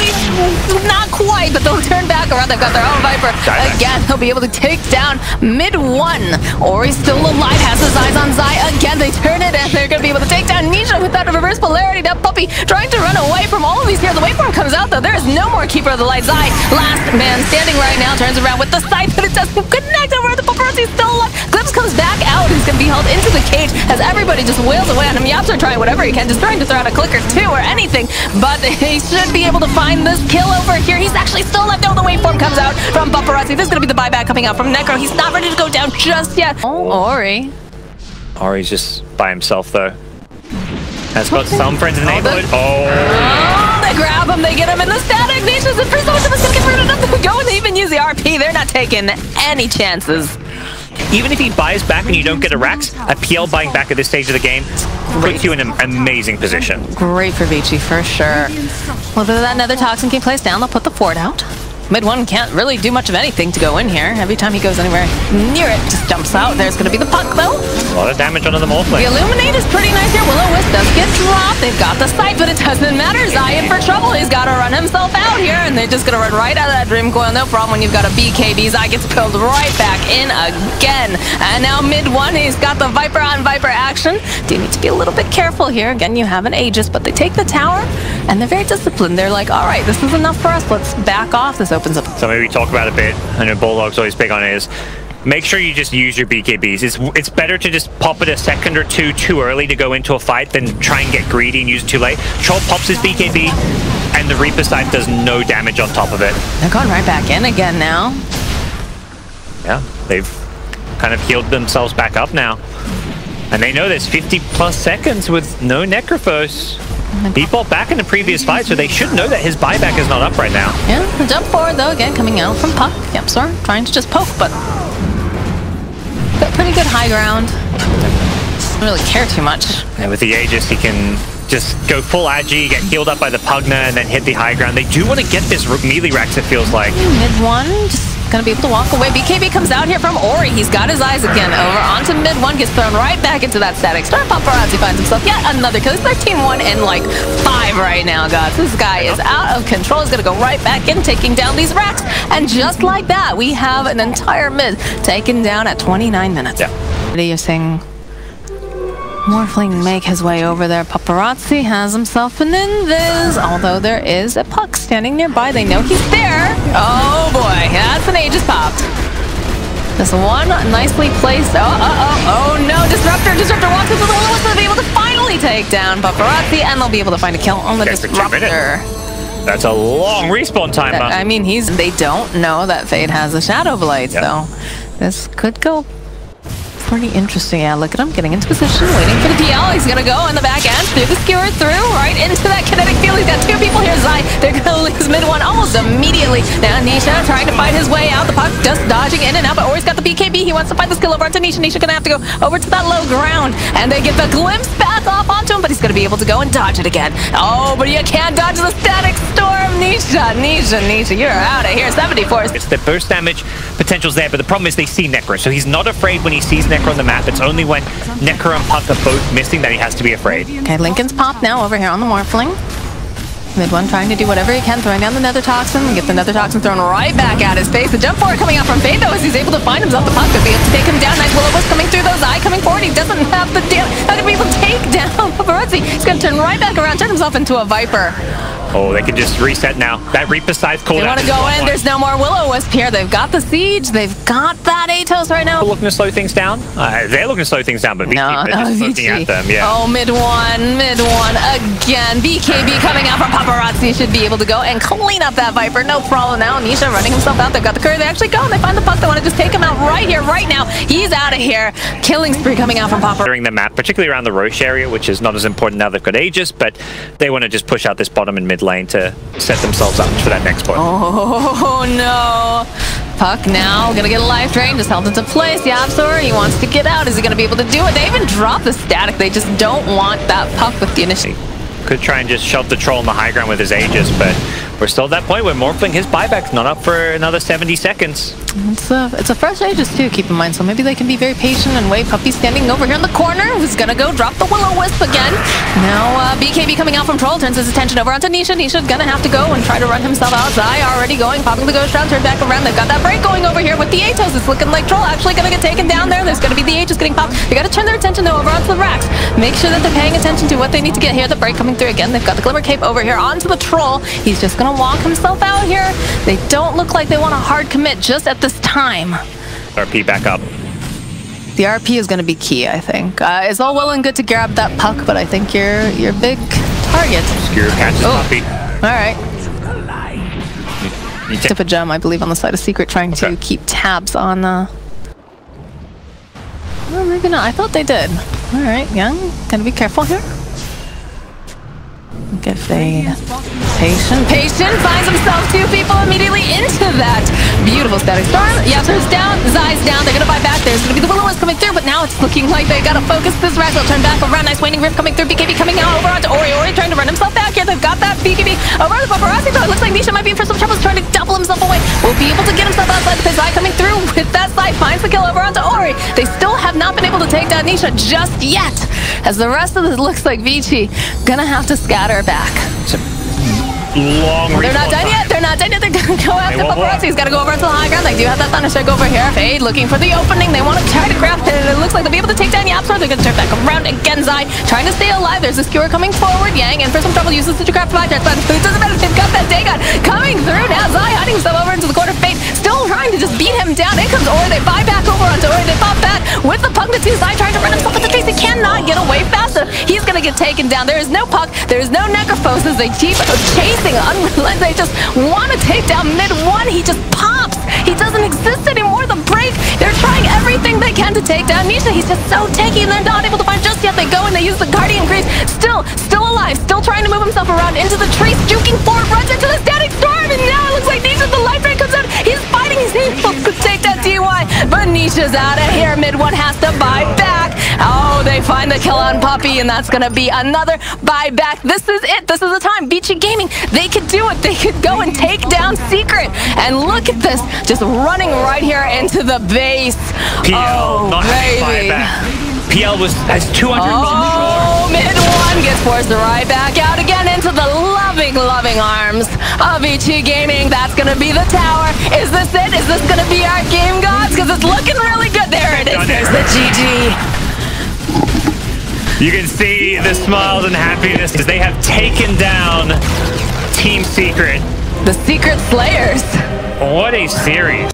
not quite, but they'll turn back around. They've got their own Viper. Again, they'll be able to take down mid-1. Ori's still alive, has his eyes on Zai. Again, they turn it, and they're going to be able to take down Nisha with that reverse polarity. That Puppy trying to run away from all of these here. The waveform comes out, though. There is no more Keeper of the Light. Zai, last man standing right now, turns around with the Scythe, but it doesn't connect over at the Paparazzi. Still alive. Glimpse comes back out. He's going to be held into the cage as everybody just wails away on him. Yaps are trying whatever he can, just trying to throw out a click or two or anything, but he should be able to find this kill over here. He's actually still left. Oh, the waveform comes out from Paparazzi. This is going to be the buyback coming out from Necro. He's not ready to go down just yet. Oh, Ori. Ori's just by himself, though. Has got some friends in the neighborhood. Oh, they grab him. They get him in the static. Nisha's the first one to get rooted up. They go and they even use the RP. They're not taking any chances. Even if he buys back and you don't get a Rax, a PL buying back at this stage of the game puts you in an amazing position. Great for Vici, for sure. Whether that Nether Toxin can place down, they'll put the fort out. Mid-1 can't really do much of anything to go in here. Every time he goes anywhere near it, just jumps out. There's going to be the puck, though. A lot of damage onto the Morphling. The Illuminate is pretty nice here. Will-O-Wisp does get dropped. They've got the Sight, but it doesn't matter. Zai in for trouble. He's got to run himself out here, and they're just going to run right out of that Dream Coil. No problem when you've got a BKB. Zai gets pulled right back in again. And now mid-1, he's got the Viper on Viper action. Do need to be a little bit careful here. Again, you have an Aegis, but they take the tower, and they're very disciplined. They're like, all right, this is enough for us. Let's back off. This opens up. So maybe talk about a bit. I know Bulldog's always big on it, is make sure you just use your BKBs. It's better to just pop it a second or two too early to go into a fight than try and get greedy and use it too late. Troll pops his BKB and the Reaper Scythe does no damage on top of it. They're going right back in again now. Yeah, they've kind of healed themselves back up now. And they know there's 50 plus seconds with no Necrophos. He fought back in the previous fight, so they should know that his buyback is not up right now. Yeah, the jump forward, though, again, coming out from Puck. Yep, sorry, trying to just poke, but got pretty good high ground. Doesn't really care too much. And with the Aegis, he can just go full agi, get healed up by the Pugna, and then hit the high ground. They do want to get this melee Rax, it feels like. Mid-1, just gonna be able to walk away. BKB comes out here from Ori. He's got his eyes again over onto mid-1, gets thrown right back into that static storm. Paparazzi finds himself yet another kill. He's 13-1 and like 5 right now, guys. This guy is out of control. He's gonna go right back in, taking down these Rax. And just like that, we have an entire mid taken down at 29 minutes. Yeah. You're saying Morphling make his way over there. Paparazzi has himself an invis, although there is a Puck standing nearby. They know he's there. Oh boy, that's an Aegis popped. This one nicely placed. Oh no, Disruptor walks into the Will-O-Wisp. They'll be able to finally take down Paparazzi, and they'll be able to find a kill on the Disruptor. That's a long respawn time. I mean, they don't know that Fade has a Shadow Blade, so this could go pretty interesting. Yeah, look at him getting into position, waiting for the PL. He's gonna go on the back end, through the skewer, through, right into that kinetic field. He's got two people here. Zai, they're gonna lose mid one almost immediately. Now Nisha trying to fight his way out. The puck just dodging in and out, but Ori's got the BKB. He wants to find the skill over onto Nisha. Nisha gonna have to go over to that low ground, and they get the glimpse back off onto him, but he's gonna be able to go and dodge it again. Oh, but you can't dodge the static storm. Nisha, you're out of here. 74. It's the burst damage potential's there, but the problem is they see Necro, so he's not afraid when he sees Necro on the map. It's only when Necro and Puck are both missing that he has to be afraid. Okay, Lincoln's pop now over here on the Morphling. Mid one trying to do whatever he can, throwing down the Nether Toxin, get the Nether Toxin thrown right back at his face. The jump forward coming out from Fade though, as he's able to find himself the Puck, to be able to take him down. Nice Will-O-Wisp coming through those. Eye coming forward, he doesn't have the damage. Not gonna be able to take down Paparazzi. He's gonna turn right back around, turn himself into a Viper. Oh, they can just reset now. That Reaper Scythe cooldown. They want to go in. There's no more Will-O-Wisp here. They've got the Siege. They've got that Atos right now. Looking to slow things down. They're looking to slow things down, but Vici, they're just looking at them. Yeah. Oh, mid one again. BKB coming out from Paparazzi. Should be able to go and clean up that Viper. No problem now. Nisha running himself out. They've got the courier. They actually go and they find the Puck. They want to just take him out right here, right now. He's out of here. Killing spree coming out from Paparazzi. During the map, particularly around the Roche area, which is not as important now they've got Aegis, but they want to just push out this bottom and mid lane to set themselves up for that next point. Oh no. Puck now gonna get a life drain, just held into place. Yapsor, he wants to get out. Is he gonna be able to do it? They even drop the static. They just don't want that Puck with the initiative. Could try and just shove the troll on the high ground with his Aegis, but we're still at that point where Morphling, his buyback's not up for another 70 seconds. It's a fresh Aegis too, keep in mind, so maybe they can be very patient and wait. Puppy standing over here in the corner, who's gonna go drop the Will-O-Wisp again. Now BKB coming out from Troll, turns his attention over onto Nisha. Nisha's gonna have to go and try to run himself out. Zai already going, popping the Ghost Shroud, turn back around. They've got that break going over here with the Atos. It's looking like Troll actually gonna get taken down there. There's gonna be the Aegis getting popped. They gotta turn their attention though over onto the racks. Make sure that they're paying attention to what they need to get here. The break coming through again. They've got the Glimmer Cape over here onto the Troll. He's just gonna walk himself out here. They don't look like they want a hard commit just at this time. RP back up. The RP is going to be key, I think. It's all well and good to grab that Puck, but I think your big target. Skewer catches Puppy. All right. Tip a gem, I believe, on the side of Secret, trying to keep tabs on. Well, maybe not. I thought they did. All right, Young, gotta be careful here. Get Fade. Patient finds himself two people immediately into that beautiful static storm. Yapsor's down, Zai's down. They're gonna buy back. There's gonna be the Will-O-Wisp coming through, but now it's looking like they gotta focus this rack. They'll turn back around. Nice waning rift coming through. BKB coming out over onto Ori. Ori trying to run himself back here. They've got that BKB over the Paparazzi, though. It looks like Nisha might be in for some trouble. He's trying to double himself away. Will be able to get himself outside with his Zai coming through with that side. Finds the kill over onto Ori. They still have not been able to take down Nisha just yet, as the rest of this looks like Vici gonna have to scatter back. They're not done yet. They're not done yet. They're gonna go after Paparazzi. He's got to go over to the high ground. They do have that Thunderstrike over here. Fade looking for the opening. They want to try to craft it. It looks like they'll be able to take down Yapsor. They're gonna turn back around again. Zai trying to stay alive. There's a skewer coming forward. Yang in for some trouble. Uses the craft fire, but it doesn't matter. They've got that Dagon coming through now. Zai hiding himself over into the corner. Fade still trying to just beat him down. In comes Ori. They buy back over onto Ori. They pop back with the Puck to Zai trying to run himself into the face. He cannot get away fast enough. He's gonna get taken down. There is no Puck. There is no Necrophos as they keep chasing unrelenting. They just want to take down mid one. He just pops. He doesn't exist anymore. The break. They're trying everything they can to take down Nisha. He's just so tanky and they're not able to find just yet. They go and they use the Guardian Greaves. Still alive. Still trying to move himself around into the trees. Juking forward. Runs into the static storm. And now it looks like Nisha, the life ray comes out. He's fighting. He's able to take that DY. But Nisha's out of here. Mid one has to buy back. Oh, they find the kill on Puppy. And that's going to be another buyback. This is it. This is the time. Vici Gaming, they could do it. They could go and take down Secret. And look at this. Just running right here into the base. PL, not baby. PL has 200. Oh, mid one gets forced right back out again into the loving arms of Vici Gaming. That's going to be the tower. Is this it? Is this going to be our game, gods? Because it's looking really good. There it is. There's the GG. You can see the smiles and happiness as they have taken down Team Secret. The Secret Slayers. What a series.